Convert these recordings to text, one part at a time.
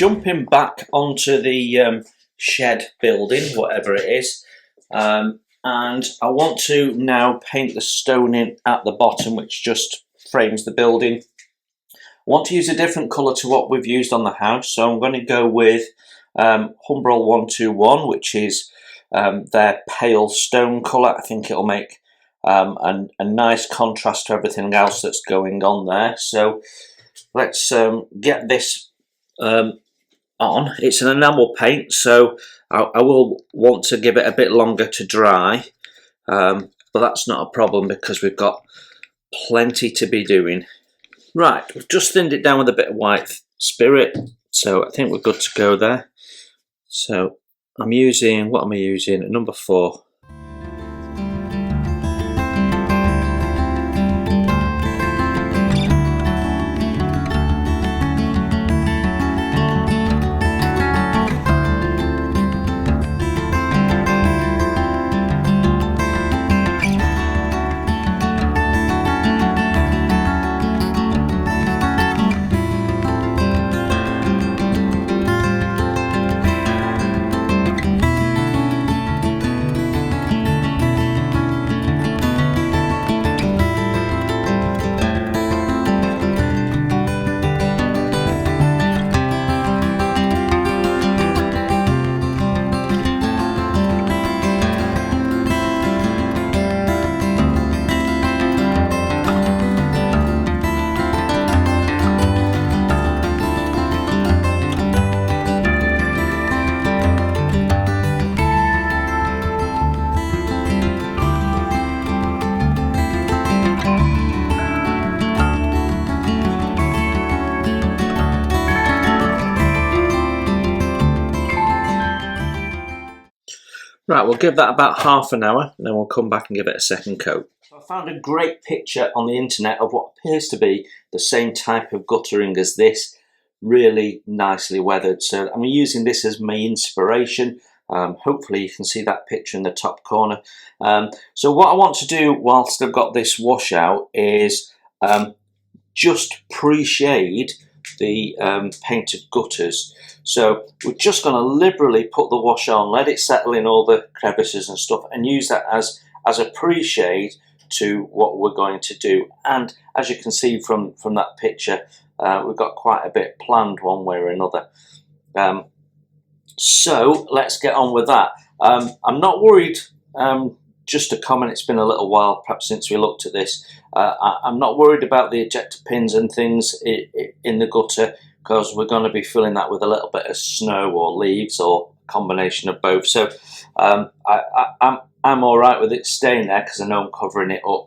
jumping back onto the shed building, whatever it is, and I want to now paint the stone in at the bottom, which just frames the building. I want to use a different colour to what we've used on the house, so I'm going to go with Humbrol 121, which is their pale stone colour. I think it'll make a nice contrast to everything else that's going on there. So let's get this on. It's an enamel paint, so I will want to give it a bit longer to dry, but that's not a problem because we've got plenty to be doing. Right, we've just thinned it down with a bit of white spirit, so I think we're good to go there. So I'm using, what am I using? Number 4. Right, we'll give that about half an hour and then we'll come back and give it a second coat. So I found a great picture on the internet of what appears to be the same type of guttering as this, really nicely weathered. So I'm using this as my inspiration. Hopefully you can see that picture in the top corner. So what I want to do whilst I've got this washout is just pre-shade the painted gutters. So we're just going to liberally put the wash on, let it settle in all the crevices and stuff, and use that as a pre-shade to what we're going to do. And as you can see from that picture, we've got quite a bit planned one way or another. So let's get on with that. I'm not worried, just a comment, it's been a little while perhaps since we looked at this. I'm not worried about the ejector pins and things in the gutter, because we're going to be filling that with a little bit of snow or leaves or a combination of both. So I'm all right with it staying there because I know I'm covering it up.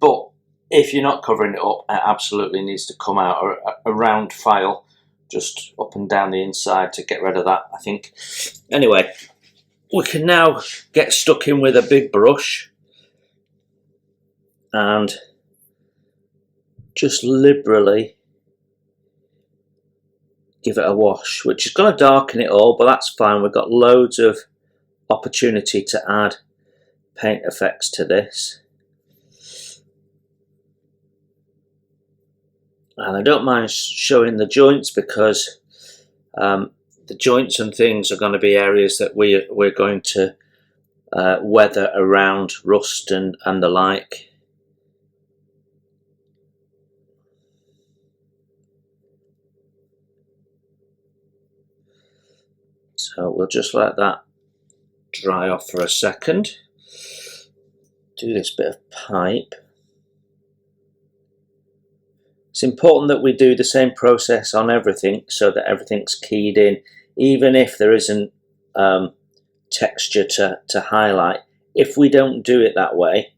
But if you're not covering it up, it absolutely needs to come out. A round file just up and down the inside to get rid of that, I think. Anyway, we can now get stuck in with a big brush and just liberally give it a wash, which is going to darken it all, but that's fine. We've got loads of opportunity to add paint effects to this. And I don't mind showing the joints because the joints and things are going to be areas that we're going to weather around rust and the like. So we'll just let that dry off for a second. Do this bit of pipe. It's important that we do the same process on everything so that everything's keyed in, even if there isn't texture to highlight. If we don't do it that way,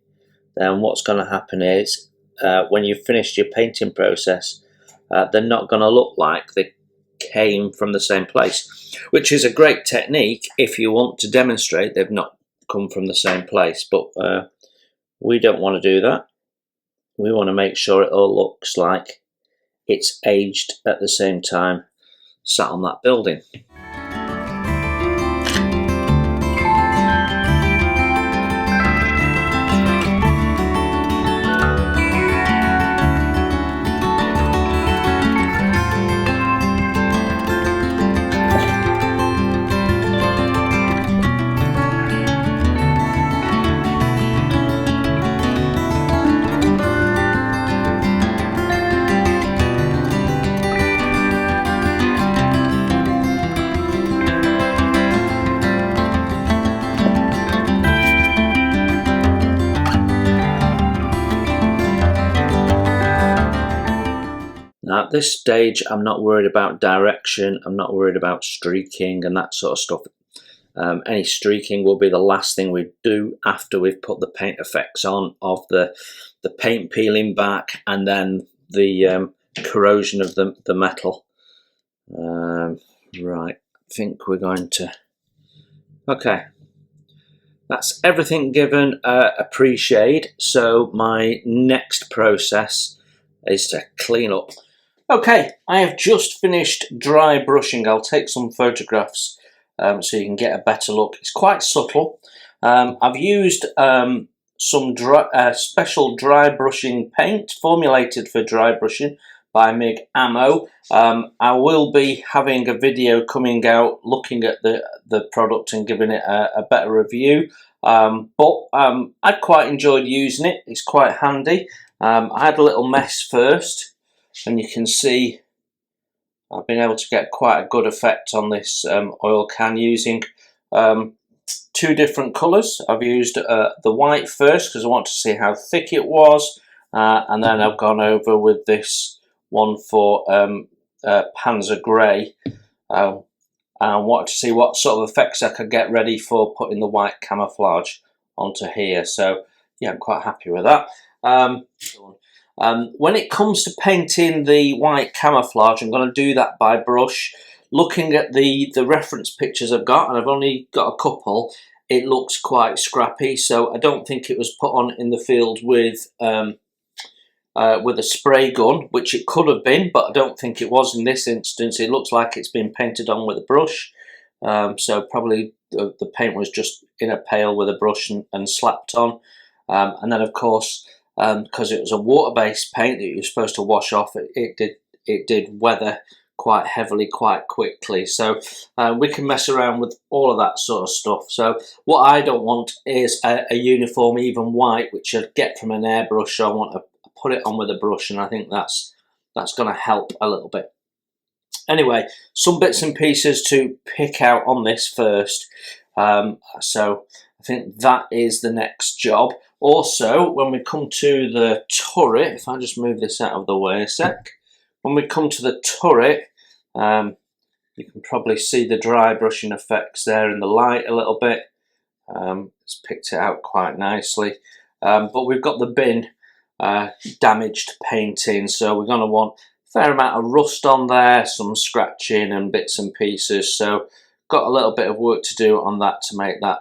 then what's going to happen is when you've finished your painting process, they're not going to look like they came from the same place, which is a great technique if you want to demonstrate they've not come from the same place. But we don't want to do that. We want to make sure it all looks like it's aged at the same time sat on that building. Now at this stage I'm not worried about direction, I'm not worried about streaking and that sort of stuff. Any streaking will be the last thing we do after we've put the paint effects on of the paint peeling back and then the corrosion of the metal. Right, I think we're going to... Okay, that's everything given a pre-shade, so my next process is to clean up. Okay, I have just finished dry brushing. I'll take some photographs so you can get a better look. It's quite subtle. I've used some special dry brushing paint formulated for dry brushing by Mig Ammo. I will be having a video coming out looking at the product and giving it a better review. But I quite enjoyed using it. It's quite handy. I had a little mess first, and you can see I've been able to get quite a good effect on this oil can using two different colours. I've used the white first because I want to see how thick it was, and then I've gone over with this one for Panzer Grey. And I wanted to see what sort of effects I could get ready for putting the white camouflage onto here. So yeah, I'm quite happy with that. When it comes to painting the white camouflage, I'm going to do that by brush. Looking at the reference pictures I've got, and I've only got a couple, it looks quite scrappy, so I don't think it was put on in the field with a spray gun, which it could have been, but I don't think it was in this instance. It looks like it's been painted on with a brush, so probably the paint was just in a pail with a brush and slapped on. And then of course, because it was a water-based paint that you're supposed to wash off, it did weather quite heavily quite quickly, so we can mess around with all of that sort of stuff. So what I don't want is a uniform even white, which I'd get from an airbrush. So I want to put it on with a brush, and I think that's going to help a little bit. Anyway, some bits and pieces to pick out on this first. So I think that is the next job. Also, when we come to the turret, if I just move this out of the way a sec, when we come to the turret, you can probably see the dry brushing effects there in the light a little bit. It's picked it out quite nicely. But we've got the bin damaged painting, so we're going to want a fair amount of rust on there, some scratching and bits and pieces. So got a little bit of work to do on that to make that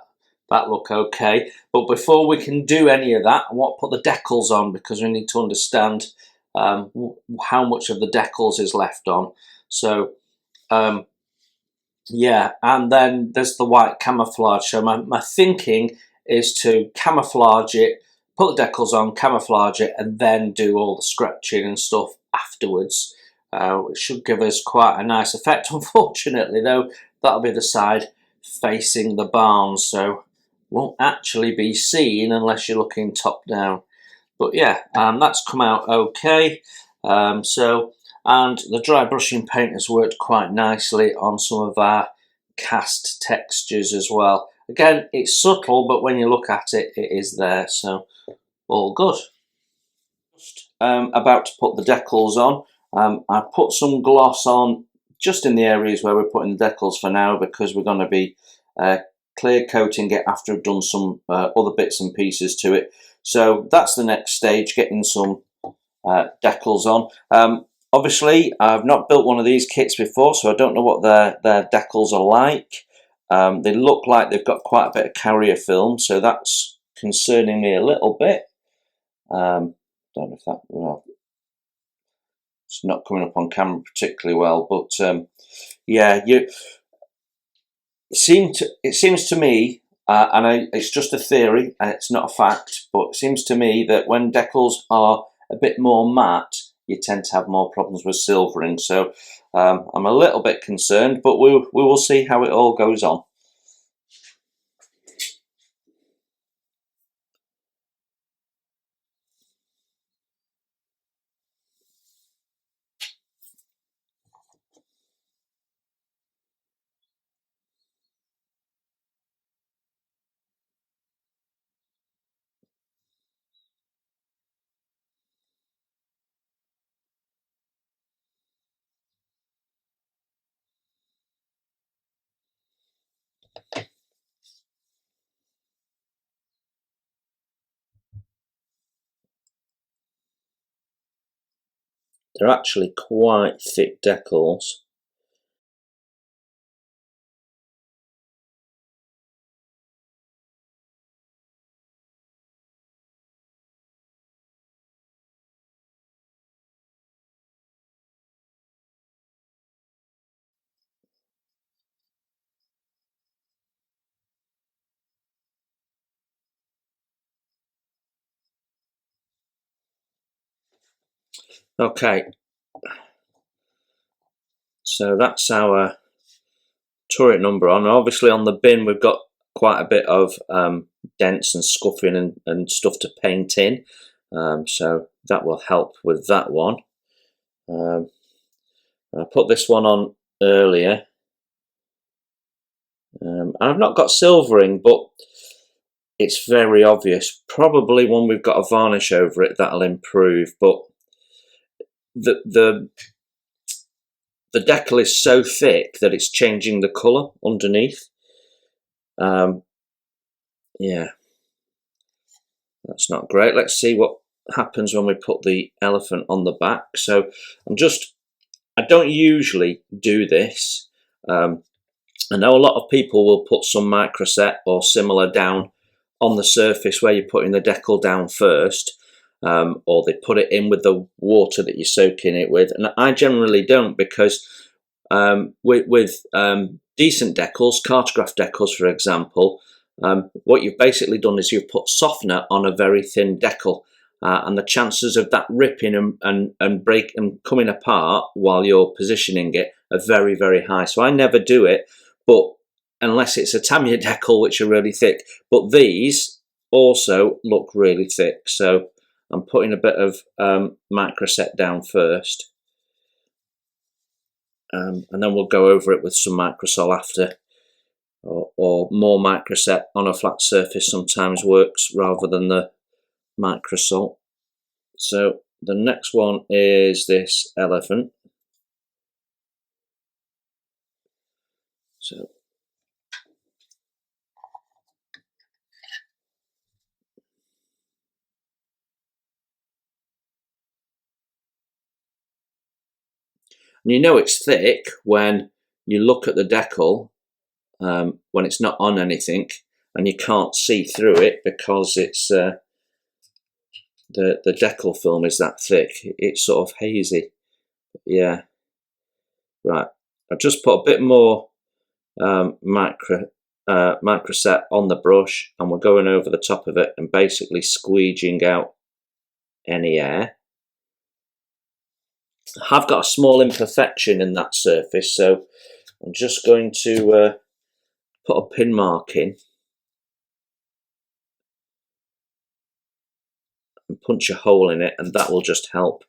look okay. But before we can do any of that, I want to put the decals on, because we need to understand how much of the decals is left on. So yeah, and then there's the white camouflage. So my thinking is to camouflage it, put the decals on, camouflage it, and then do all the scratching and stuff afterwards. It should give us quite a nice effect. Unfortunately though, that'll be the side facing the barn, so won't actually be seen unless you're looking top down. But yeah, that's come out okay. And the dry brushing paint has worked quite nicely on some of our cast textures as well. Again, it's subtle, but when you look at it, it is there, so all good. Just about to put the decals on. I've put some gloss on just in the areas where we're putting the decals for now, because we're going to be clear coating it after I've done some other bits and pieces to it. So that's the next stage, getting some decals on. Obviously, I've not built one of these kits before, so I don't know what their decals are like. They look like they've got quite a bit of carrier film, so that's concerning me a little bit. Don't know if that... Well, it's not coming up on camera particularly well, but yeah, it seems to me, it's just a theory, it's not a fact, but it seems to me that when decals are a bit more matte, you tend to have more problems with silvering. So I'm a little bit concerned, but we will see how it all goes on. They're actually quite thick decals. Okay, so that's our turret number on. Obviously on the bin we've got quite a bit of dents and scuffing and stuff to paint in, so that will help with that one. I put this one on earlier. I've not got silvering, but it's very obvious. Probably when we've got a varnish over it, that'll improve. But the decal is so thick that it's changing the colour underneath. Yeah, that's not great. Let's see what happens when we put the elephant on the back. So I don't usually do this. I know a lot of people will put some microset or similar down on the surface where you're putting the decal down first, or they put it in with the water that you're soaking it with. And I generally don't, because with decent decals, cartograph decals for example, what you've basically done is you've put softener on a very thin decal, and the chances of that ripping and break and coming apart while you're positioning it are very, very high. So I never do it, but unless it's a Tamiya decal, which are really thick. But these also look really thick, so I'm putting a bit of microset down first, and then we'll go over it with some microsol after, or more microset on a flat surface sometimes works rather than the microsol. So the next one is this elephant. So and you know it's thick when you look at the decal, when it's not on anything and you can't see through it, because it's the decal film is that thick. It's sort of hazy. Yeah, right. I've just put a bit more microset on the brush, and we're going over the top of it and basically squeegeeing out any air. I have got a small imperfection in that surface, so I'm just going to put a pin mark in and punch a hole in it, and that will just help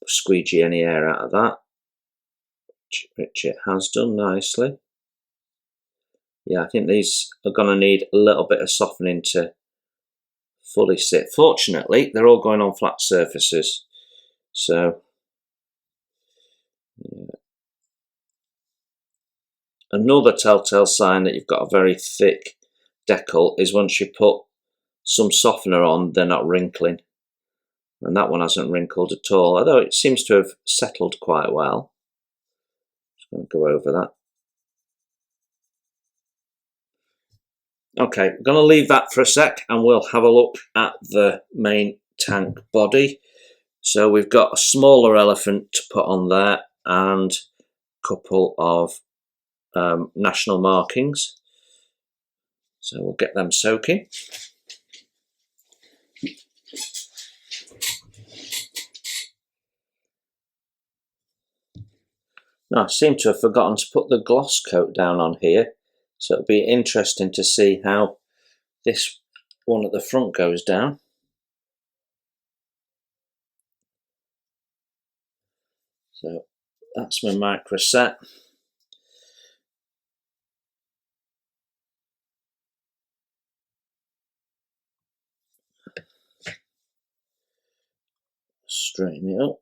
squeegee any air out of that, which it has done nicely. Yeah, I think these are going to need a little bit of softening to fully sit. Fortunately, they're all going on flat surfaces, so yeah. Another telltale sign that you've got a very thick decal is once you put some softener on, they're not wrinkling. And that one hasn't wrinkled at all, although it seems to have settled quite well. Just going to go over that. Okay, I'm going to leave that for a sec and we'll have a look at the main tank body. So we've got a smaller elephant to put on there and a couple of national markings. So we'll get them soaking. Now, I seem to have forgotten to put the gloss coat down on here, so it'll be interesting to see how this one at the front goes down. So that's my microset. Straighten it up.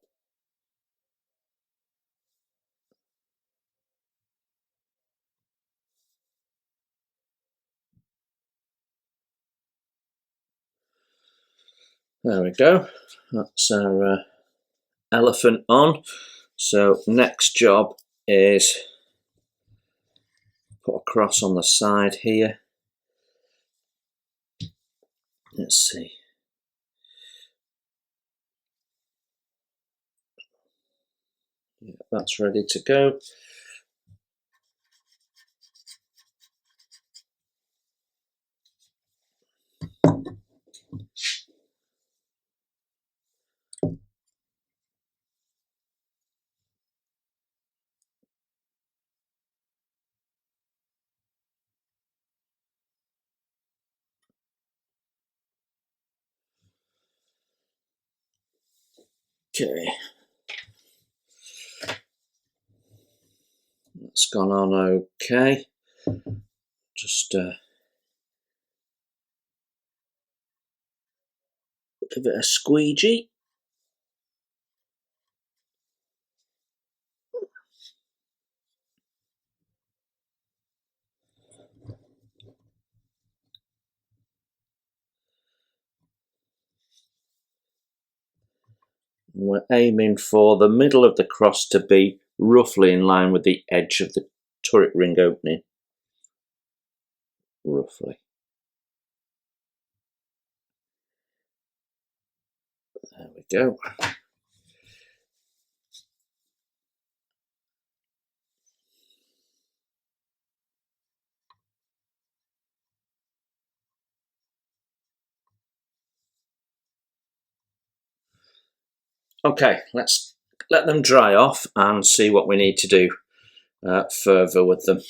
There we go, that's our elephant on. So next job is put a cross on the side here. Let's see. Yeah, that's ready to go. Okay, that's gone on okay. Just give it a squeegee. We're aiming for the middle of the cross to be roughly in line with the edge of the turret ring opening. Roughly. There we go. Okay, let's let them dry off and see what we need to do further with them.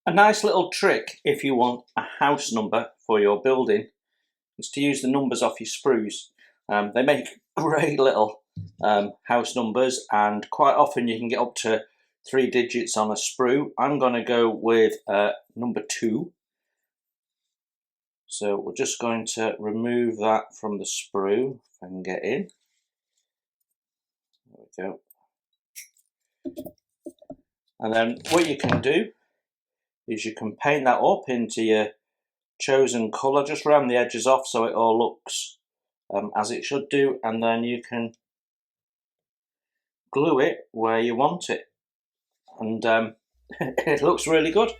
A nice little trick if you want a house number for your building is to use the numbers off your sprues. They make great little house numbers, and quite often you can get up to 3 digits on a sprue. I'm going to go with number 2. So we're just going to remove that from the sprue, if I can get in. There we go. And then what you can do is you can paint that up into your chosen colour, just round the edges off so it all looks as it should do, and then you can glue it where you want it, and it looks really good.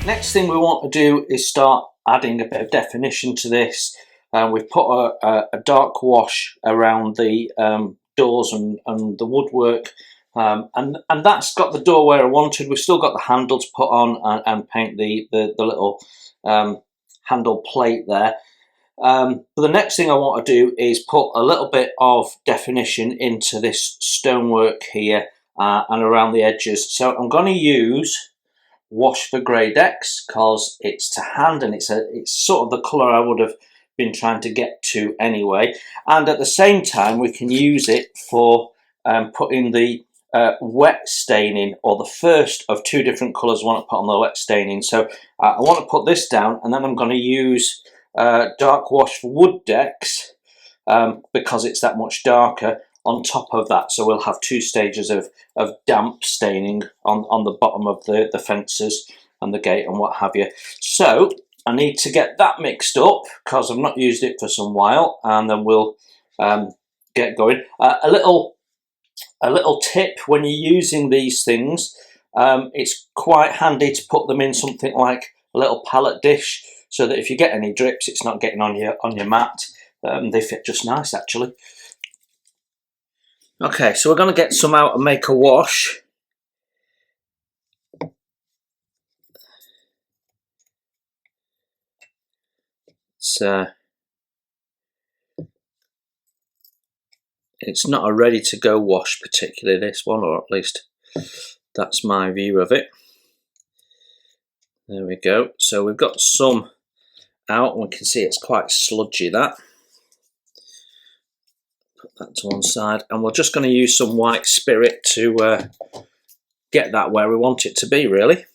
Next thing we want to do is start adding a bit of definition to this. We've put a dark wash around the doors and the woodwork, and that's got the door where I wanted. We've still got the handle to put on and paint the little handle plate there. But the next thing I want to do is put a little bit of definition into this stonework here and around the edges. So I'm going to use Wash for Grey Decks because it's to hand, and it's sort of the colour I would have been trying to get to anyway. And at the same time, we can use it for putting the wet staining, or the first of 2 different colours I want to put on the wet staining. So I want to put this down, and then I'm going to use dark wash for wood decks because it's that much darker on top of that. So we'll have 2 stages of damp staining on the bottom of the fences and the gate and what have you. So I need to get that mixed up because I've not used it for some while, and then we'll get going. A little tip when you're using these things, it's quite handy to put them in something like a little palette dish, so that if you get any drips, it's not getting on your mat. They fit just nice, actually. Okay, so we're going to get some out and make a wash. It's not a ready to go wash particularly, this one, or at least that's my view of it. There we go. So we've got some out, and we can see it's quite sludgy, that. Put that to one side, and we're just going to use some white spirit to get that where we want it to be, really.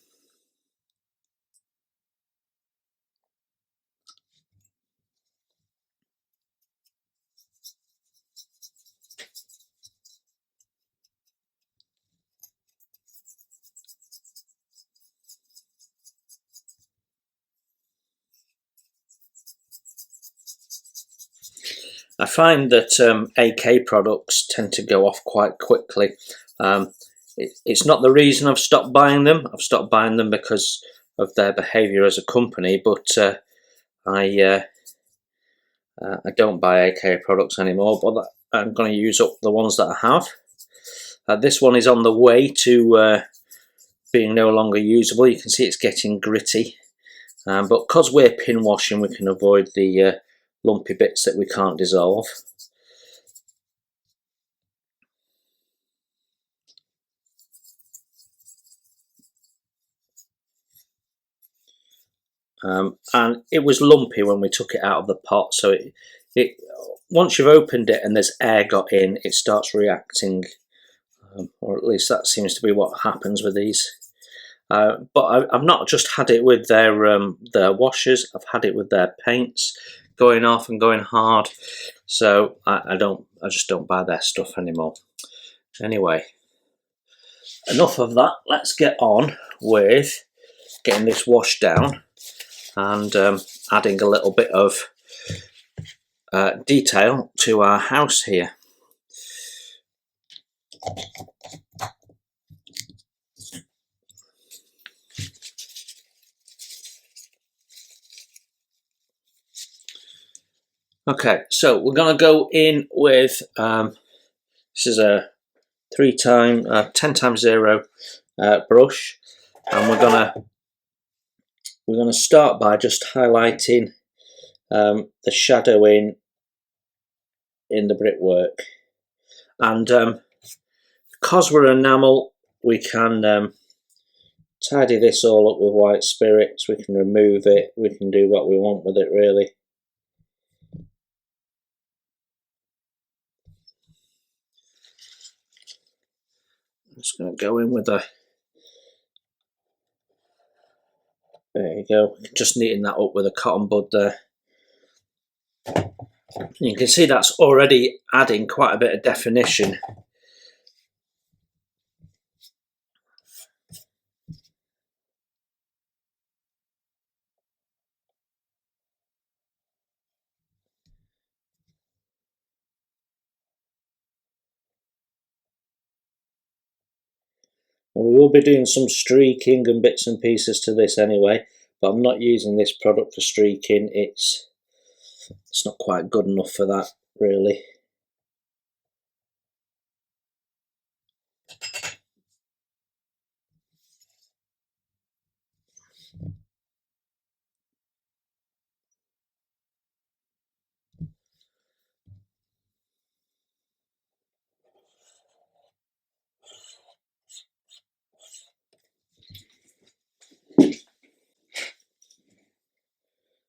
I find that AK products tend to go off quite quickly. It's not the reason I've stopped buying them. I've stopped buying them because of their behaviour as a company, but I don't buy AK products anymore, but I'm going to use up the ones that I have. This one is on the way to being no longer usable. You can see it's getting gritty, but because we're pin washing, we can avoid the lumpy bits that we can't dissolve. And it was lumpy when we took it out of the pot, so it once you've opened it and there's air got in, it starts reacting, or at least that seems to be what happens with these. But I've not just had it with their washers, I've had it with their paints going off and going hard, so I just don't buy their stuff anymore. Anyway, enough of that. Let's get on with getting this washed down and adding a little bit of detail to our house here. Okay, so we're going to go in with this is a 10 times 0 brush, and we're going to start by just highlighting the shadowing in the brickwork, and because we're enamel, we can tidy this all up with white spirits. We can remove it, we can do what we want with it, really. I'm just going to go in with a, there you go, just neaten that up with a cotton bud there. You can see that's already adding quite a bit of definition. And we will be doing some streaking and bits and pieces to this anyway, but I'm not using this product for streaking. It's not quite good enough for that, really.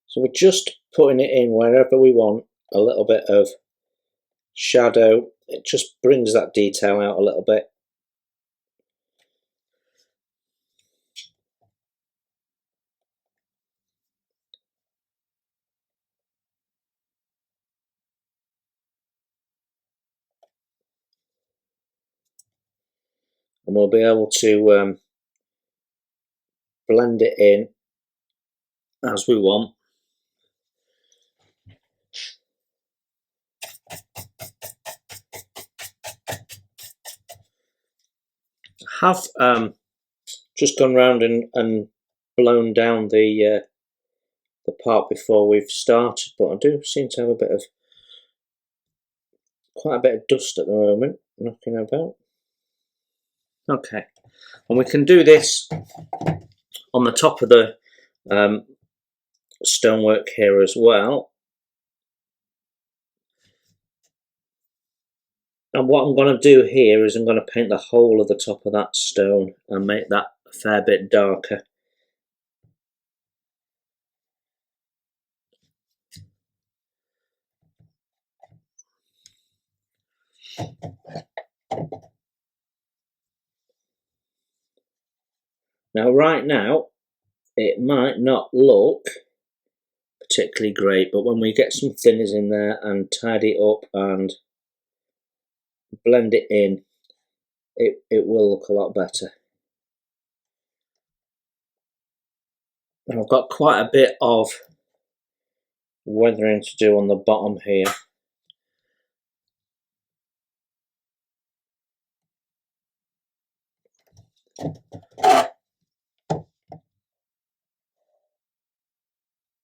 So we're just putting it in wherever we want, a little bit of shadow. It just brings that detail out a little bit. And we'll be able to blend it in as we want. I have just gone round and blown down the part before we've started, but I do seem to have quite a bit of dust at the moment knocking about. Okay, and we can do this on the top of the stonework here as well. And what I'm going to do here is I'm going to paint the whole of the top of that stone and make that a fair bit darker. Now right now it might not look particularly great, but when we get some thinners in there and tidy it up and blend it in, it will look a lot better. And I've got quite a bit of weathering to do on the bottom here.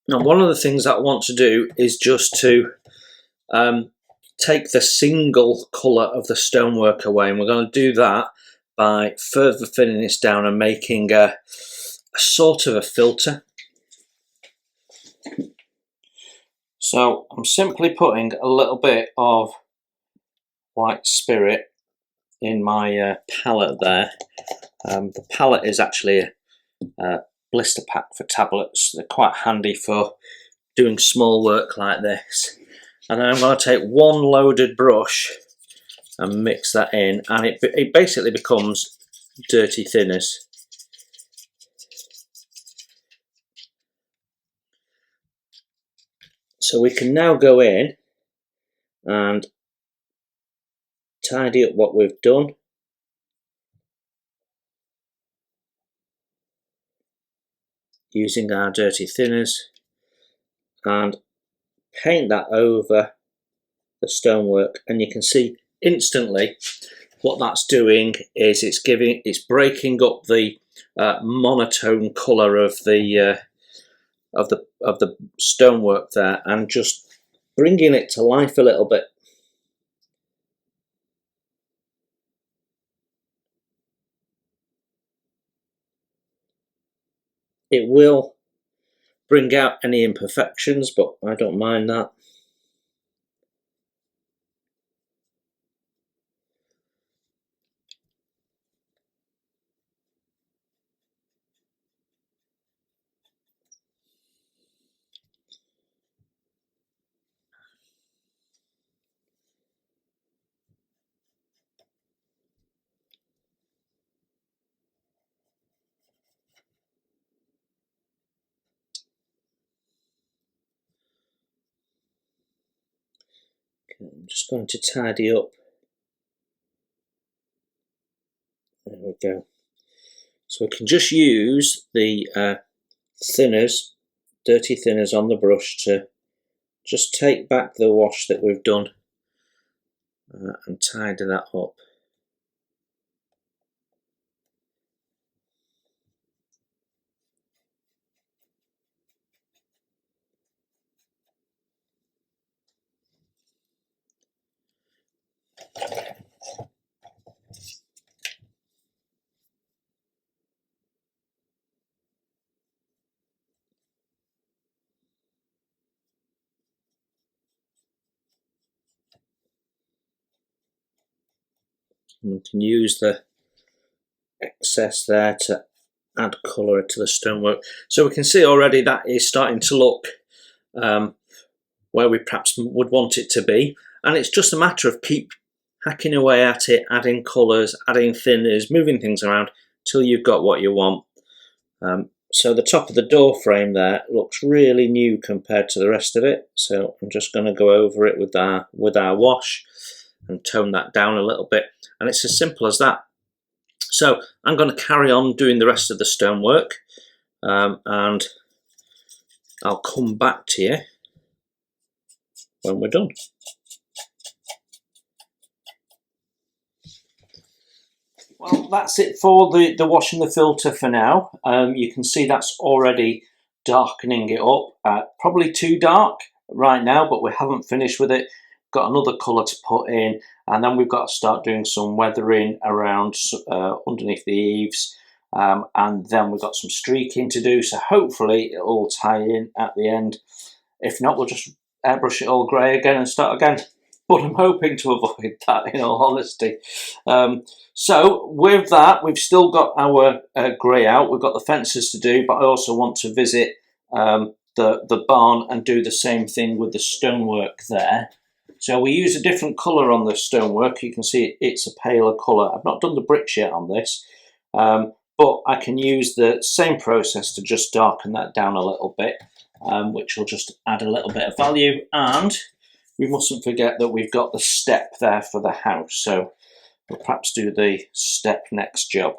Now one of the things that I want to do is just to take the single colour of the stonework away, and we're going to do that by further thinning this down and making a sort of a filter. So I'm simply putting a little bit of white spirit in my palette there. The palette is actually a blister pack for tablets. They're quite handy for doing small work like this. And then I'm going to take one loaded brush and mix that in, and it basically becomes dirty thinners. So we can now go in and tidy up what we've done. Using our dirty thinners and paint that over the stonework, and you can see instantly what that's doing is it's breaking up the monotone colour of the stonework there and just bringing it to life a little bit. It will bring out any imperfections, but I don't mind that. I'm just going to tidy up. There we go. So we can just use the thinners, dirty thinners on the brush to just take back the wash that we've done and tidy that up. And we can use the excess there to add colour to the stonework. So we can see already that is starting to look where we perhaps would want it to be, and it's just a matter of keep hacking away at it, adding colours, adding thinners, moving things around till you've got what you want. So the top of the door frame there looks really new compared to the rest of it, so I'm just going to go over it with our wash and tone that down a little bit, and it's as simple as that. So I'm going to carry on doing the rest of the stonework and I'll come back to you when we're done. Well, that's it for the washing the filter for now. You can see that's already darkening it up. Probably too dark right now, but we haven't finished with it. Got another colour to put in, and then we've got to start doing some weathering around underneath the eaves, and then we've got some streaking to do, so hopefully it'll all tie in at the end. If not, we'll just airbrush it all grey again and start again. But I'm hoping to avoid that, in all honesty. So with that, we've still got our grey out. We've got the fences to do, but I also want to visit the barn and do the same thing with the stonework there. So we use a different colour on the stonework. You can see it's a paler colour. I've not done the bricks yet on this, but I can use the same process to just darken that down a little bit, which will just add a little bit of value. And we mustn't forget that we've got the step there for the house, so we'll perhaps do the step next job.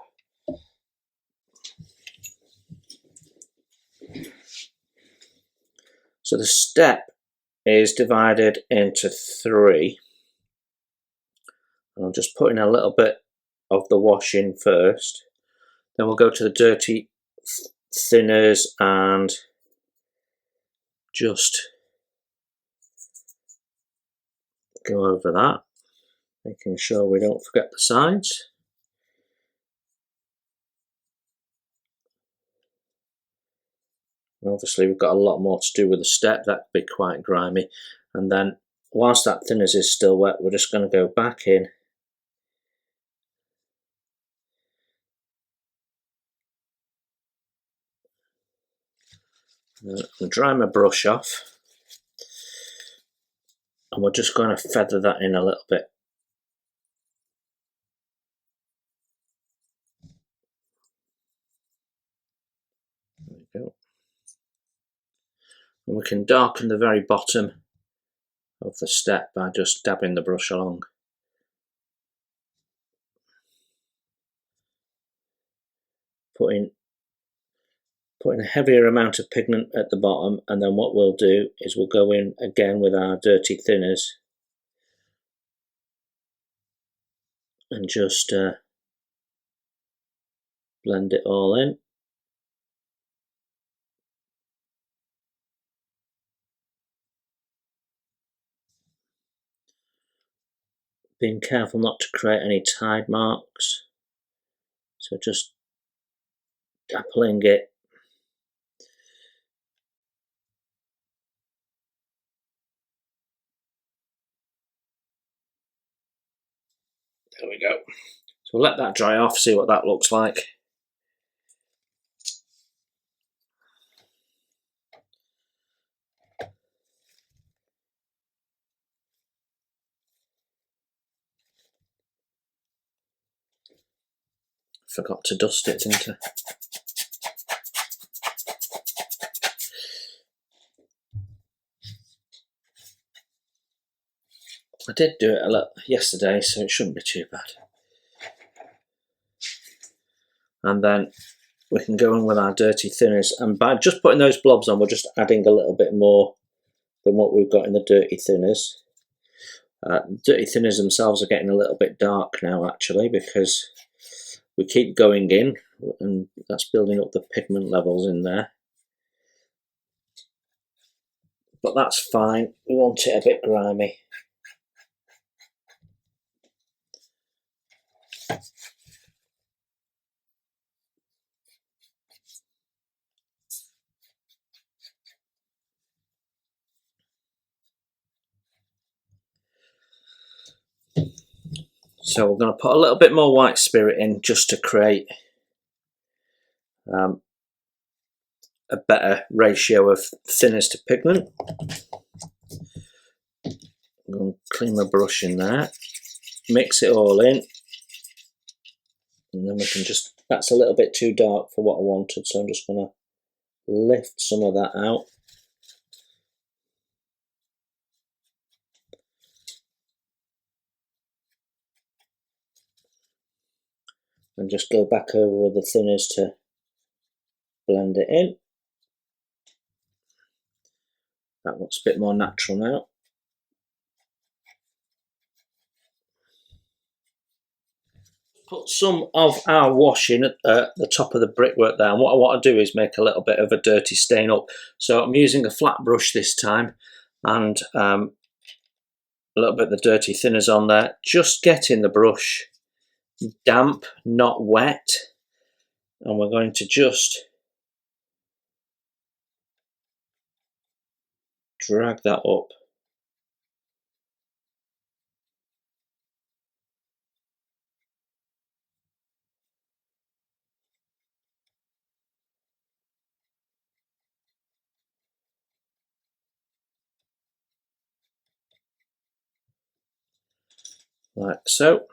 So the step is divided into 3. And I'm just putting a little bit of the wash in first. Then we'll go to the dirty thinners and just go over that, making sure we don't forget the sides. And obviously we've got a lot more to do with the step, that'd be quite grimy. And then whilst that thinners is still wet, we're just going to go back in and dry my brush off, and we're just going to feather that in a little bit. There we go. And we can darken the very bottom of the step by just dabbing the brush along. Putting a heavier amount of pigment at the bottom, and then what we'll do is we'll go in again with our dirty thinners and just blend it all in. Being careful not to create any tide marks, so just dappling it. There we go. So we'll let that dry off, see what that looks like. Forgot to dust it, didn't I? I did do it a lot yesterday, so it shouldn't be too bad. And then we can go in with our dirty thinners, and by just putting those blobs on, we're just adding a little bit more than what we've got in the dirty thinners. Dirty thinners themselves are getting a little bit dark now, actually, because we keep going in, and that's building up the pigment levels in there. But that's fine, we want it a bit grimy. So we're going to put a little bit more white spirit in just to create a better ratio of thinners to pigment. I'm going to clean my brush in there, mix it all in, and then we can just, that's a little bit too dark for what I wanted, so I'm just going to lift some of that out. And just go back over with the thinners to blend it in. That looks a bit more natural now. Put some of our washing at the top of the brickwork there, and what I want to do is make a little bit of a dirty stain up. So I'm using a flat brush this time, and a little bit of the dirty thinners on there, just getting the brush damp, not wet, and we're going to just drag that up. Like so.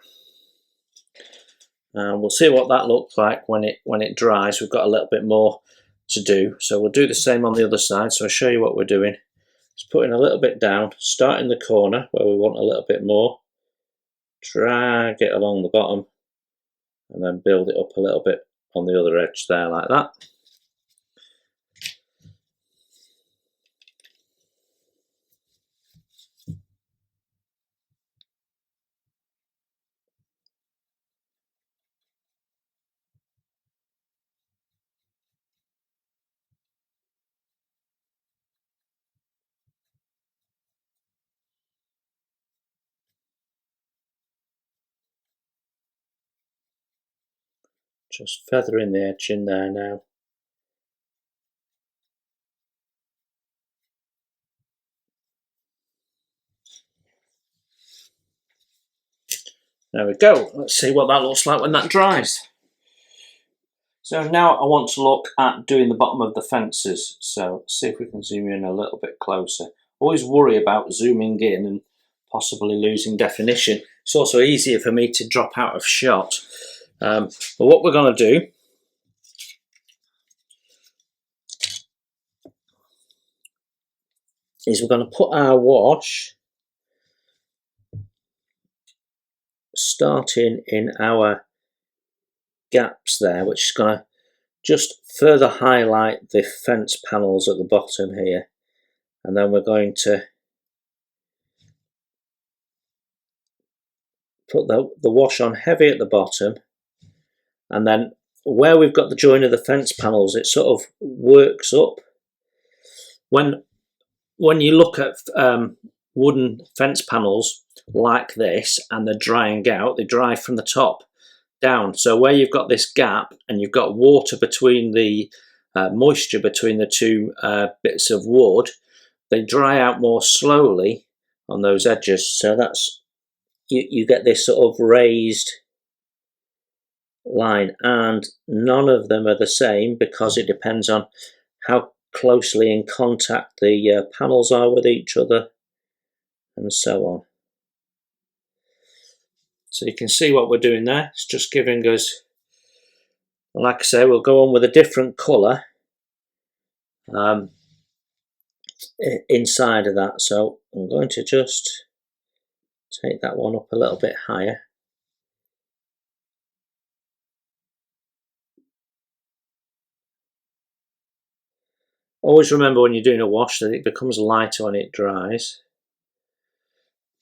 And we'll see what that looks like when it dries. We've got a little bit more to do, so we'll do the same on the other side. So I'll show you what we're doing. Just putting a little bit down, start in the corner where we want a little bit more, drag it along the bottom, and then build it up a little bit on the other edge there, like that. Just feathering the edge in there now. There we go. Let's see what that looks like when that dries. So now I want to look at doing the bottom of the fences. So see if we can zoom in a little bit closer. Always worry about zooming in and possibly losing definition. It's also easier for me to drop out of shot. But what we're going to do is we're going to put our wash starting in our gaps there, which is going to just further highlight the fence panels at the bottom here, and then we're going to put the wash on heavy at the bottom, and then where we've got the join of the fence panels, it sort of works up. When you look at wooden fence panels like this and they're drying out, they dry from the top down. So where you've got this gap and you've got water between the moisture between the two bits of wood, they dry out more slowly on those edges. So that's you get this sort of raised line, and none of them are the same because it depends on how closely in contact the panels are with each other and so on. So you can see what we're doing there. It's just giving us, like I say, we'll go on with a different colour inside of that. So I'm going to just take that one up a little bit higher. Always remember when you're doing a wash that it becomes lighter when it dries.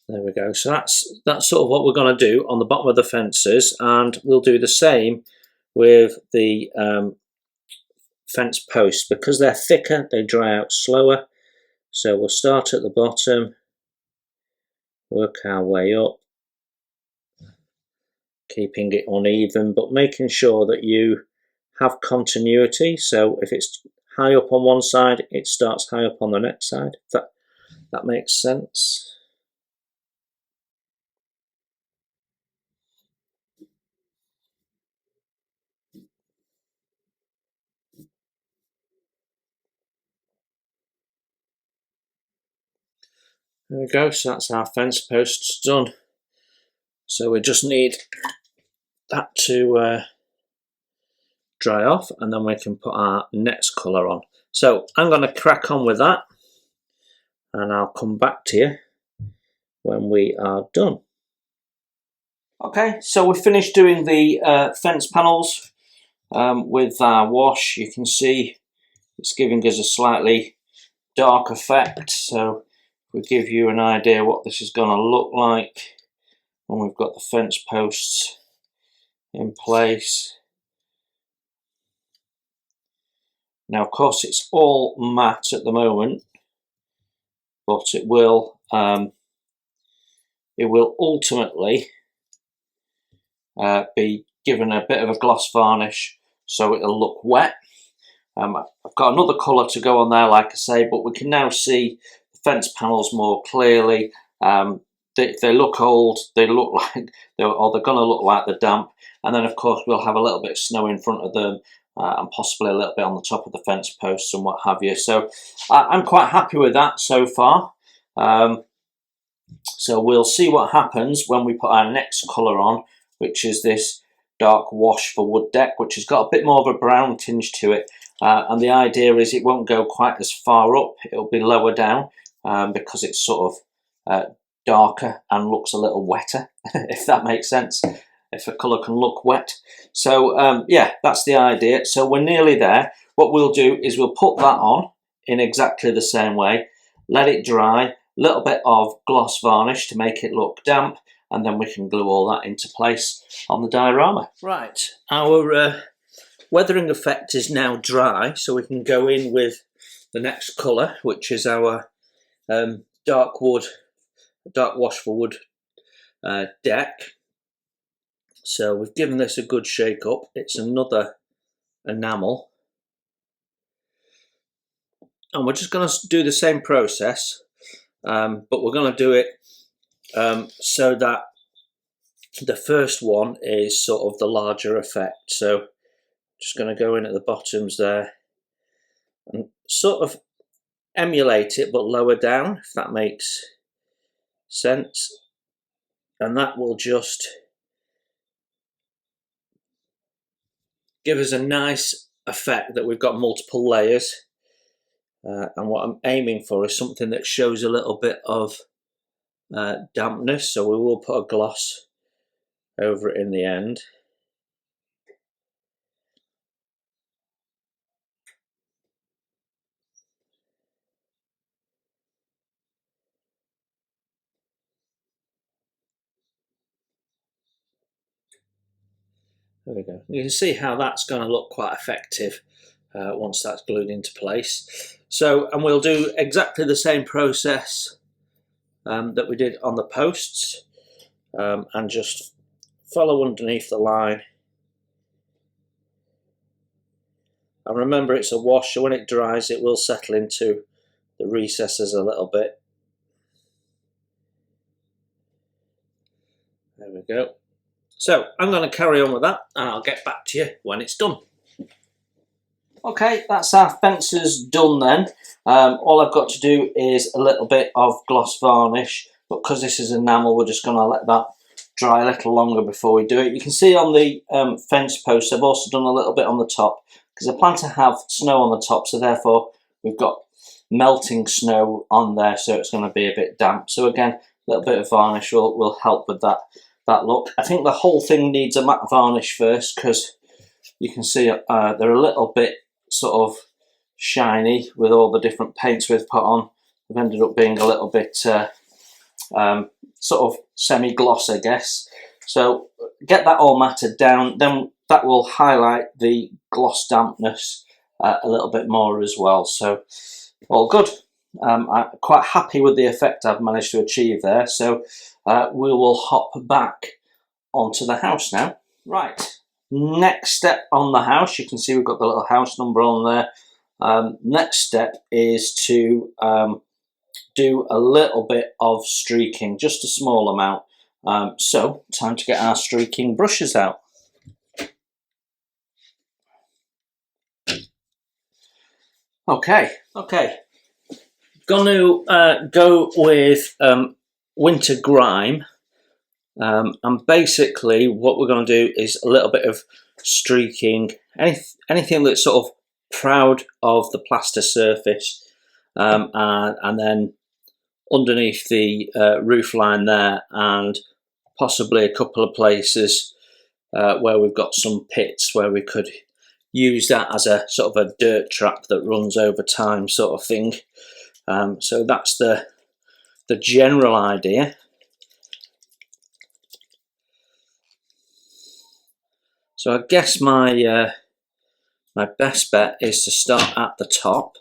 There we go. So that's sort of what we're going to do on the bottom of the fences, and we'll do the same with the fence posts. Because they're thicker, they dry out slower. So we'll start at the bottom, work our way up, keeping it uneven, but making sure that you have continuity. So if it's high up on one side, it starts high up on the next side. If that makes sense. There we go, so that's our fence posts done. So we just need that to dry off, and then we can put our next colour on. So I'm going to crack on with that, and I'll come back to you when we are done. Okay, so we've finished doing the fence panels with our wash. You can see it's giving us a slightly dark effect. So we give you an idea what this is going to look like when we've got the fence posts in place. Now, of course, it's all matte at the moment, but it will ultimately be given a bit of a gloss varnish, so it'll look wet. I've got another colour to go on there, like I say, but we can now see the fence panels more clearly. They look old. They look like they're going to look like they're damp. And then, of course, we'll have a little bit of snow in front of them, and possibly a little bit on the top of the fence posts and what have you. So I'm quite happy with that so far. So we'll see what happens when we put our next colour on, which is this dark wash for wood deck, which has got a bit more of a brown tinge to it. And the idea is it won't go quite as far up. It'll be lower down because it's sort of darker and looks a little wetter, if that makes sense. If a colour can look wet. So yeah, that's the idea. So we're nearly there. What we'll do is we'll put that on in exactly the same way, let it dry, a little bit of gloss varnish to make it look damp, and then we can glue all that into place on the diorama. Right, our weathering effect is now dry, so we can go in with the next colour, which is our dark wash for wood deck. So we've given this a good shake up. It's another enamel. And we're just going to do the same process, but we're going to do it so that the first one is sort of the larger effect. So just going to go in at the bottoms there and sort of emulate it, but lower down, if that makes sense. And that will just give us a nice effect that we've got multiple layers. And what I'm aiming for is something that shows a little bit of dampness, so we will put a gloss over it in the end. There we go. You can see how that's going to look quite effective once that's glued into place. So, and we'll do exactly the same process that we did on the posts, and just follow underneath the line. And remember, it's a wash, so when it dries it will settle into the recesses a little bit. There we go. So I'm going to carry on with that, and I'll get back to you when it's done. Okay, that's our fences done then. All I've got to do is a little bit of gloss varnish, but because this is enamel, we're just going to let that dry a little longer before we do it. You can see on the fence posts, I've also done a little bit on the top, because I plan to have snow on the top, so therefore we've got melting snow on there, so it's going to be a bit damp. So again, a little bit of varnish will help with that look. I think the whole thing needs a matte varnish first, because you can see they're a little bit sort of shiny with all the different paints we've put on. They've ended up being a little bit sort of semi-gloss, I guess. So get that all matted down, then that will highlight the gloss dampness a little bit more as well. So all good. I'm quite happy with the effect I've managed to achieve there. So we will hop back onto the house now. Right, next step on the house, you can see we've got the little house number on there. Next step is to do a little bit of streaking, just a small amount. So time to get our streaking brushes out. Okay. Going to go with Winter Grime, and basically what we're going to do is a little bit of streaking, anything that's sort of proud of the plaster surface, and then underneath the roof line there, and possibly a couple of places where we've got some pits where we could use that as a sort of a dirt trap that runs over time, sort of thing. So that's the general idea. So I guess my my best bet is to start at the top.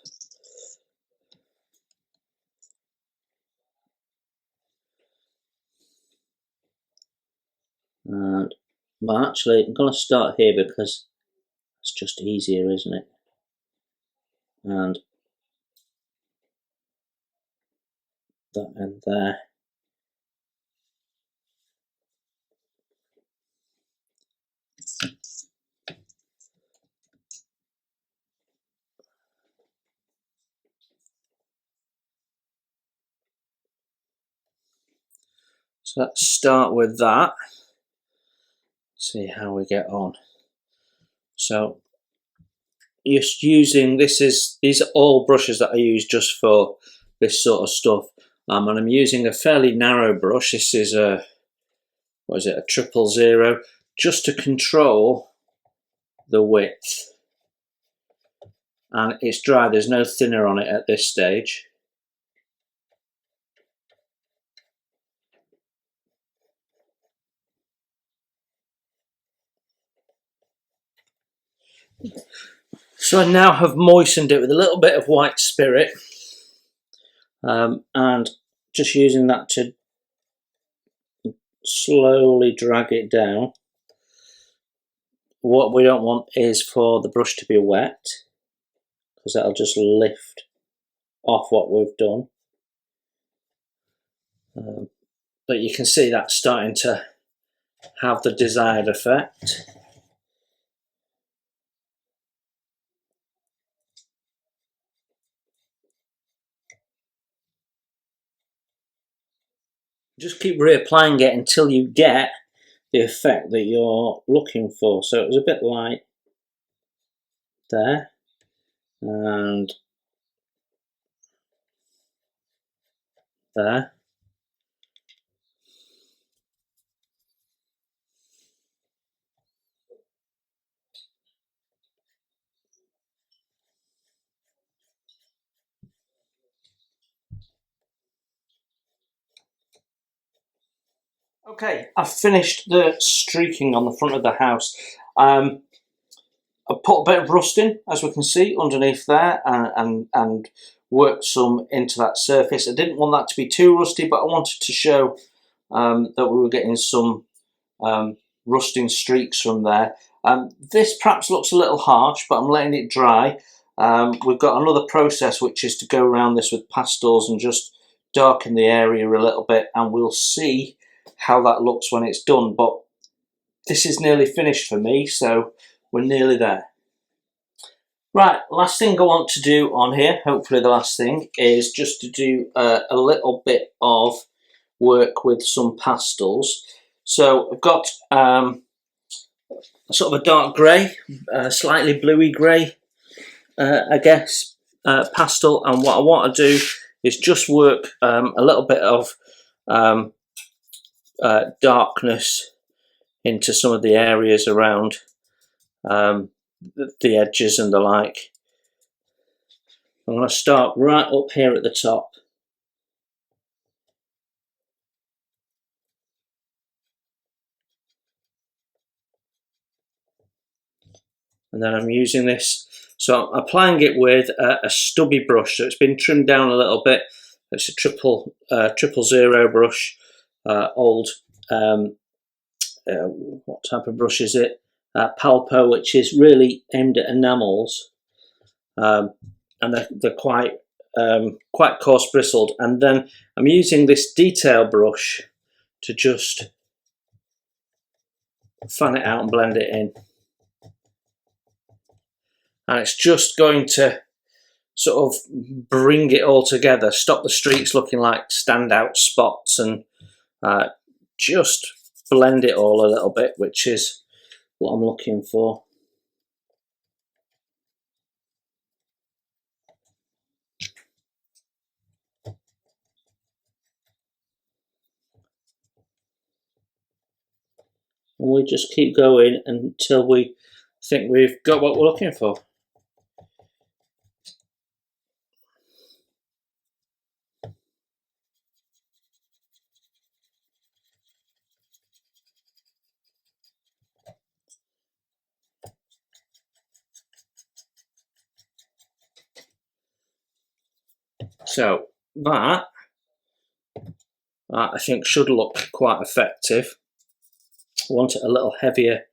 And well, actually, I'm going to start here because it's just easier, isn't it? And that end there. So let's start with that. See how we get on. So just using these are all brushes that I use just for this sort of stuff. And I'm using a fairly narrow brush. This is a, what is it, a 000, just to control the width. And it's dry, there's no thinner on it at this stage. So I now have moistened it with a little bit of white spirit, and just using that to slowly drag it down. What we don't want is for the brush to be wet, because that'll just lift off what we've done. But you can see that's starting to have the desired effect. Just keep reapplying it until you get the effect that you're looking for. So it was a bit light there, and there. Okay, I've finished the streaking on the front of the house. I put a bit of rusting, as we can see, underneath there, and worked some into that surface. I didn't want that to be too rusty, but I wanted to show that we were getting some rusting streaks from there. This perhaps looks a little harsh, but I'm letting it dry. We've got another process, which is to go around this with pastels and just darken the area a little bit, and we'll see how that looks when it's done. But this is nearly finished for me, so we're nearly there. Right, last thing I want to do on here, hopefully the last thing, is just to do a little bit of work with some pastels. So I've got sort of a dark grey, slightly bluey grey, I guess, pastel, and what I want to do is just work a little bit of darkness into some of the areas around the edges and the like. I'm going to start right up here at the top. And then I'm using this, so I'm applying it with a stubby brush. So it's been trimmed down a little bit. It's a 000 brush, old, what type of brush is it? Palpo, which is really aimed at enamels, and they're quite coarse bristled. And then I'm using this detail brush to just fan it out and blend it in. And it's just going to sort of bring it all together, stop the streaks looking like standout spots, and just blend it all a little bit, which is what I'm looking for. And we just keep going until we think we've got what we're looking for. So that I think should look quite effective. I want it a little heavier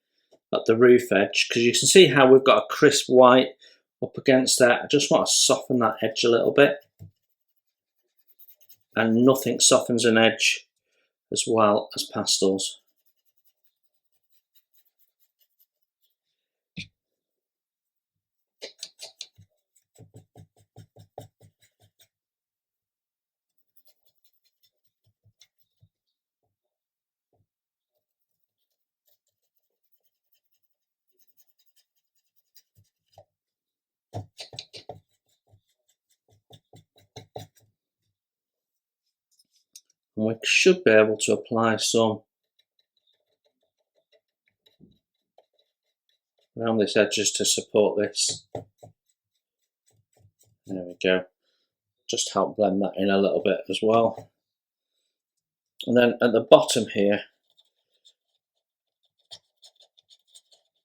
at the roof edge, because you can see how we've got a crisp white up against that. I just want to soften that edge a little bit, and nothing softens an edge as well as pastels. And we should be able to apply some around this edges to support this. There we go. Just help blend that in a little bit as well. And then at the bottom here,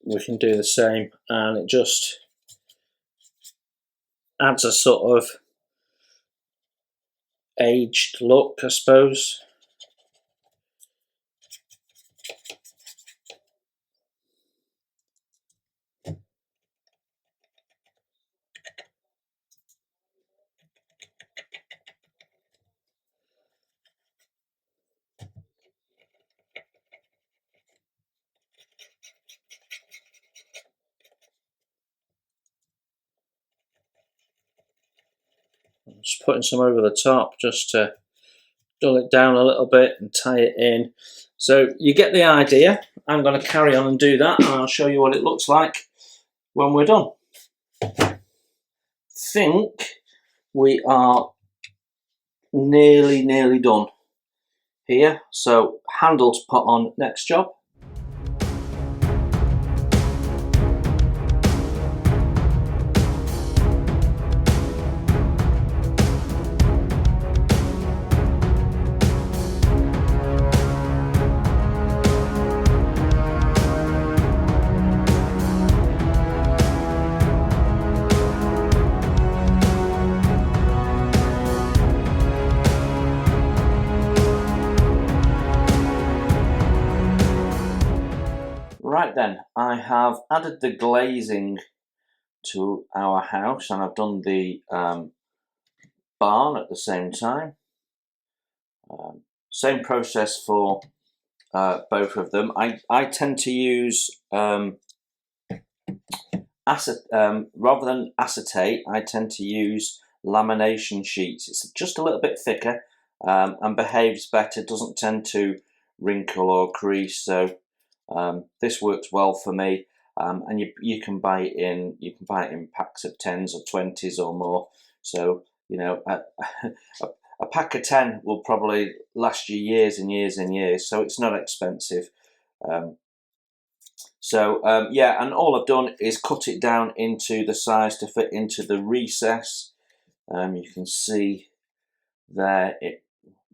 we can do the same, and it just adds a sort of aged look, I suppose. I'm just putting some over the top just to dull it down a little bit and tie it in. So you get the idea. I'm going to carry on and do that, and I'll show you what it looks like when we're done. I think we are nearly done here. So handle to put on next job. Right then, I have added the glazing to our house, and I've done the barn at the same time. Same process for both of them. I tend to use rather than acetate, I tend to use lamination sheets. It's just a little bit thicker and behaves better, doesn't tend to wrinkle or crease. So this works well for me, and you can buy it in packs of 10s or 20s or more. So you know, a pack of 10 will probably last you years and years and years. So it's not expensive. Yeah, and all I've done is cut it down into the size to fit into the recess. You can see there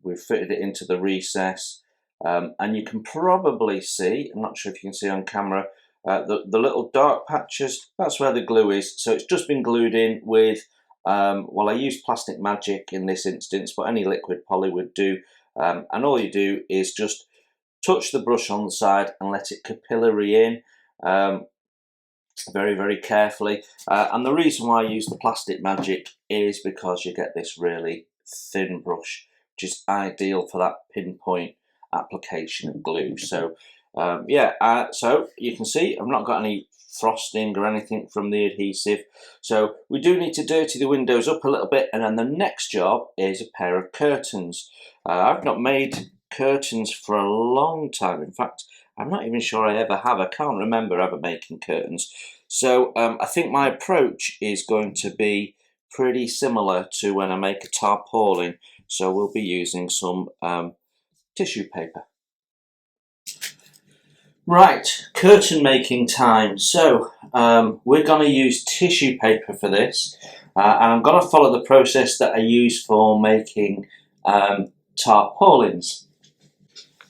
we've fitted it into the recess. And you can probably see, I'm not sure if you can see on camera, the little dark patches, that's where the glue is. So it's just been glued in with, well, I used Plastic Magic in this instance, but any liquid poly would do. And all you do is just touch the brush on the side and let it capillary in very carefully. And the reason why I use the Plastic Magic is because you get this really thin brush, which is ideal for that pinpoint application of glue. So so you can see I've not got any frosting or anything from the adhesive. So we do need to dirty the windows up a little bit, and then the next job is a pair of curtains. I've not made curtains for a long time. In fact, I'm not even sure I ever have. I can't remember ever making curtains. So I think my approach is going to be pretty similar to when I make a tarpaulin. So we'll be using some tissue paper. Right, curtain making time. So we're going to use tissue paper for this, and I'm going to follow the process that I use for making tarpaulins,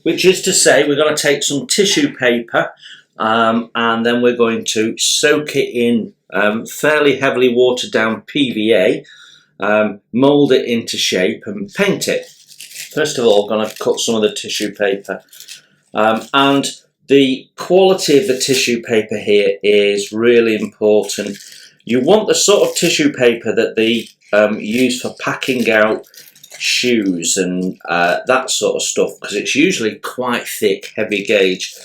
which is to say we're going to take some tissue paper and then we're going to soak it in fairly heavily watered down PVA, mould it into shape and paint it. First of all, I'm going to cut some of the tissue paper, and the quality of the tissue paper here is really important. You want the sort of tissue paper that they use for packing out shoes and that sort of stuff, because it's usually quite thick, heavy gauge.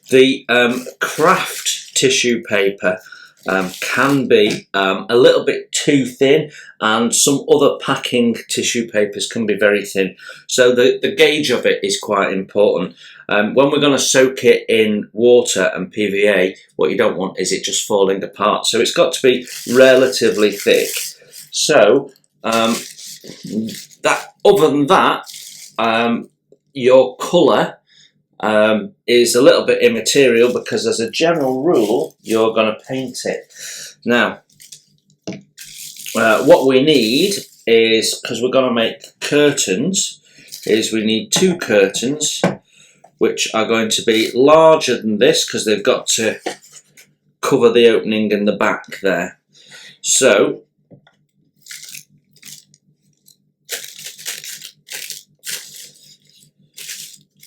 The craft tissue paper can be a little bit too thin, and some other packing tissue papers can be very thin. So the gauge of it is quite important. When we're going to soak it in water and PVA, what you don't want is it just falling apart. So it's got to be relatively thick. So other than that, your colour is a little bit immaterial, because as a general rule you're going to paint it. Now what we need is, because we're going to make curtains, is we need 2 curtains which are going to be larger than this, because they've got to cover the opening in the back there. So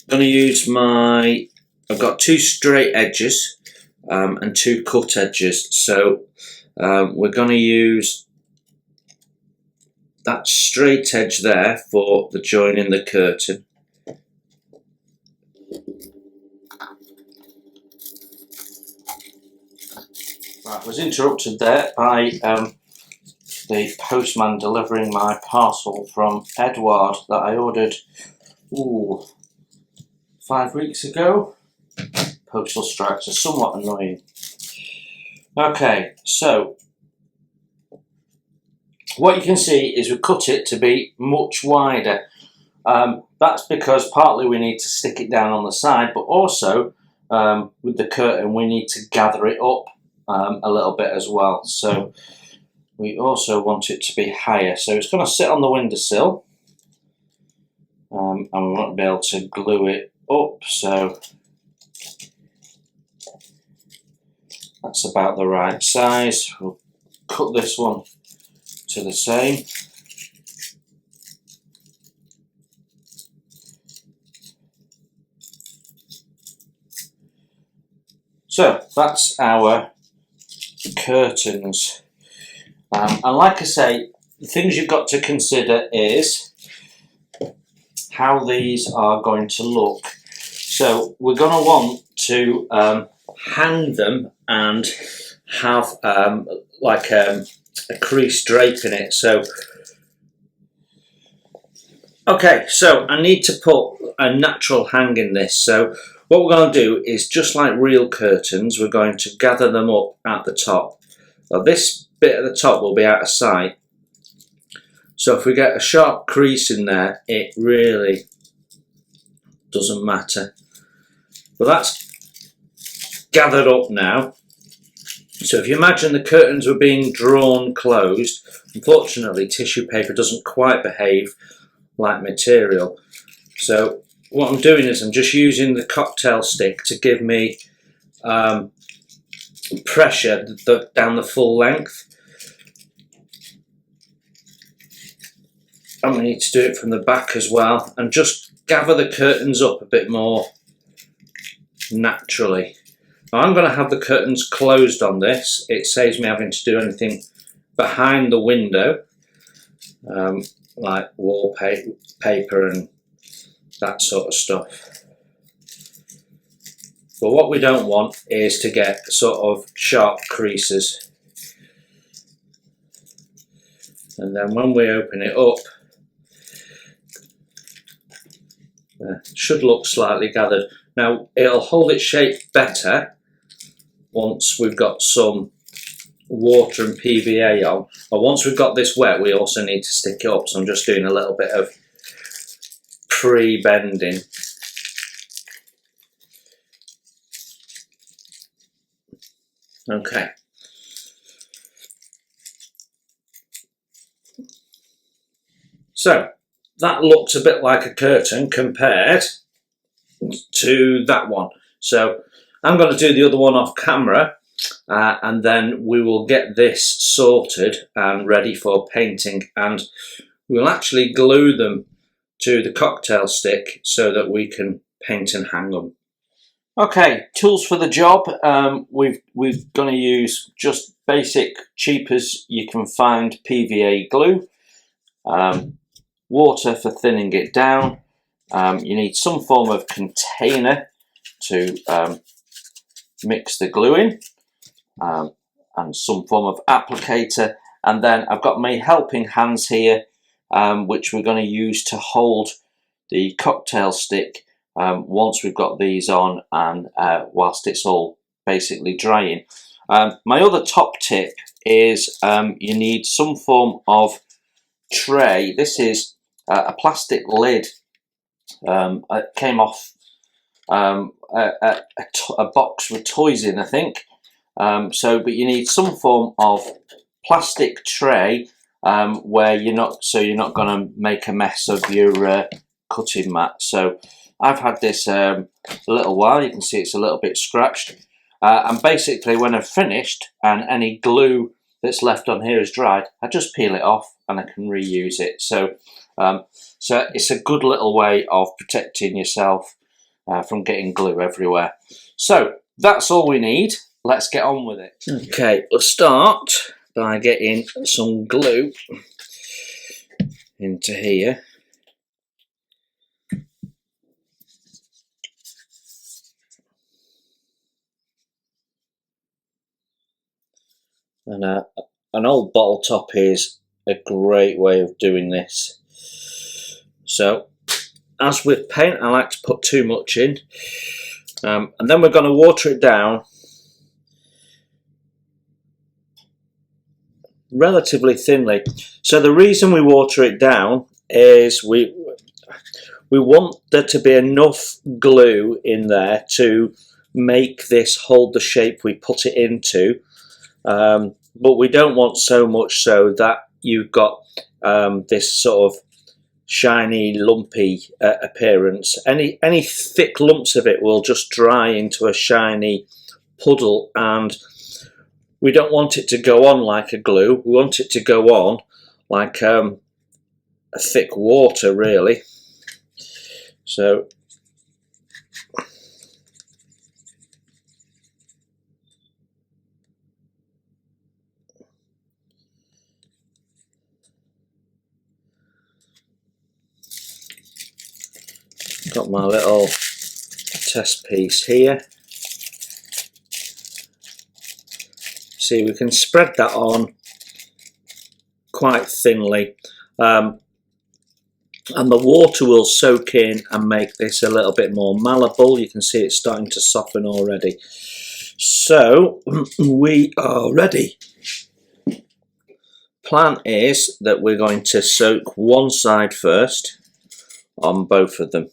I'm going to use I've got 2 straight edges and 2 cut edges, so we're going to use that straight edge there for the joining the curtain. Right, I was interrupted there by the postman delivering my parcel from Edward that I ordered 5 weeks ago. Postal strikes are somewhat annoying. Okay, so what you can see is we cut it to be much wider. That's because partly we need to stick it down on the side, but also with the curtain we need to gather it up a little bit as well. So we also want it to be higher. So it's going to sit on the windowsill, and we want to be able to glue it up. So that's about the right size. We'll cut this one to the same. So that's our curtains. And like I say, the things you've got to consider is how these are going to look. So we're going to want to hang them and have like a crease drape in it. So okay, so I need to put a natural hang in this. So what we're going to do is, just like real curtains, we're going to gather them up at the top. Now this bit at the top will be out of sight, so if we get a sharp crease in there, it really doesn't matter. But that's gathered up now. So if you imagine the curtains were being drawn closed, unfortunately tissue paper doesn't quite behave like material. So what I'm doing is I'm just using the cocktail stick to give me pressure down the full length. And we need to do it from the back as well, and just gather the curtains up a bit more naturally. Now I'm going to have the curtains closed on this. It saves me having to do anything behind the window, like wallpaper and that sort of stuff. But what we don't want is to get sort of sharp creases. And then when we open it up, it should look slightly gathered. Now it'll hold its shape better once we've got some water and PVA on. But once we've got this wet, we also need to stick it up. So I'm just doing a little bit of pre-bending. Okay. So that looks a bit like a curtain compared to that one. So I'm going to do the other one off camera, and then we will get this sorted and ready for painting, and we'll actually glue them to the cocktail stick so that we can paint and hang them. Okay, tools for the job. We're going to use just basic, cheap as you can find PVA glue, water for thinning it down. You need some form of container to mix the glue in, and some form of applicator. And then I've got my helping hands here, which we're going to use to hold the cocktail stick once we've got these on, and whilst it's all basically drying. My other top tip is you need some form of tray. This is a plastic lid. It came off a box with toys in, I think. But you need some form of plastic tray where you're not going to make a mess of your cutting mat. So I've had this a little while. You can see it's a little bit scratched, and basically when I've finished and any glue that's left on here is dried, I just peel it off and I can reuse it. So it's a good little way of protecting yourself from getting glue everywhere. So that's all we need. Let's get on with it. Okay, we'll start by getting some glue into here. And an old bottle top is a great way of doing this. So, as with paint, I like to put too much in, and then we're going to water it down relatively thinly. So the reason we water it down is we want there to be enough glue in there to make this hold the shape we put it into, but we don't want so much so that you've got this sort of shiny, lumpy appearance. Any thick lumps of it will just dry into a shiny puddle, and we don't want it to go on like a glue. We want it to go on like a thick water, really. So got my little test piece here. See, we can spread that on quite thinly, and the water will soak in and make this a little bit more malleable. You can see it's starting to soften already. So we are ready. Plan is that we're going to soak one side first on both of them.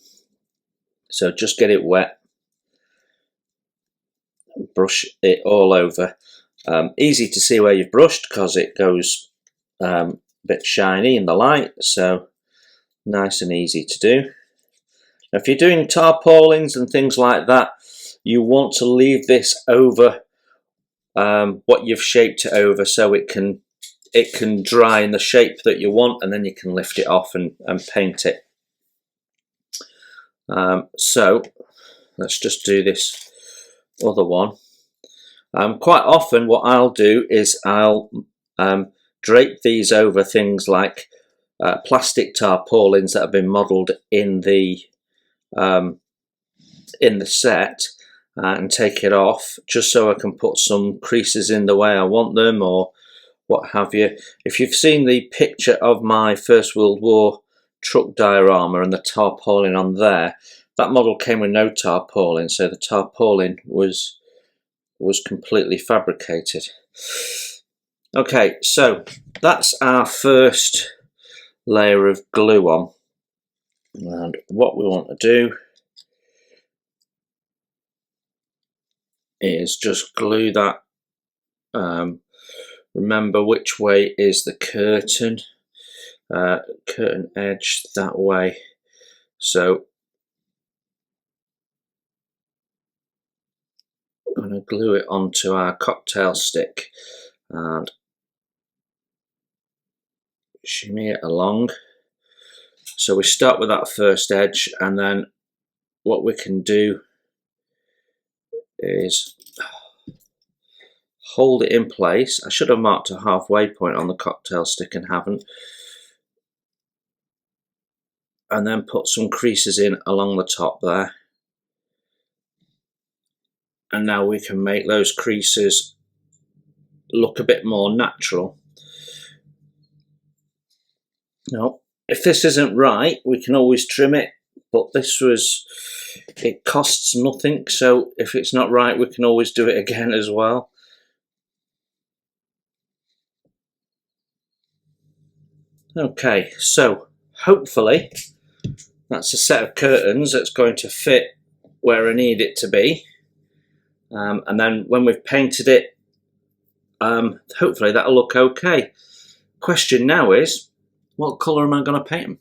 So just get it wet, brush it all over. Easy to see where you've brushed because it goes a bit shiny in the light, so nice and easy to do. Now, if you're doing tarpaulins and things like that, you want to leave this over what you've shaped it over, so it can dry in the shape that you want, and then you can lift it off and paint it. So let's just do this other one. Quite often what I'll do is I'll drape these over things like plastic tarpaulins that have been modelled in the set, and take it off just so I can put some creases in the way I want them, or what have you. If you've seen the picture of my First World War truck diorama and the tarpaulin on there, that model came with no tarpaulin, so the tarpaulin was completely fabricated. Okay, so that's our first layer of glue on, and what we want to do is just glue that. Remember which way is the curtain edge, that way. So I'm going to glue it onto our cocktail stick and shimmy it along. So we start with that first edge, and then what we can do is hold it in place. I should have marked a halfway point on the cocktail stick and haven't. And then put some creases in along the top there. And now we can make those creases look a bit more natural. Now, if this isn't right, we can always trim it, but it costs nothing, so if it's not right, we can always do it again as well. Okay, so hopefully that's a set of curtains that's going to fit where I need it to be. And then when we've painted it, hopefully that'll look okay. Question now is, what colour am I going to paint them?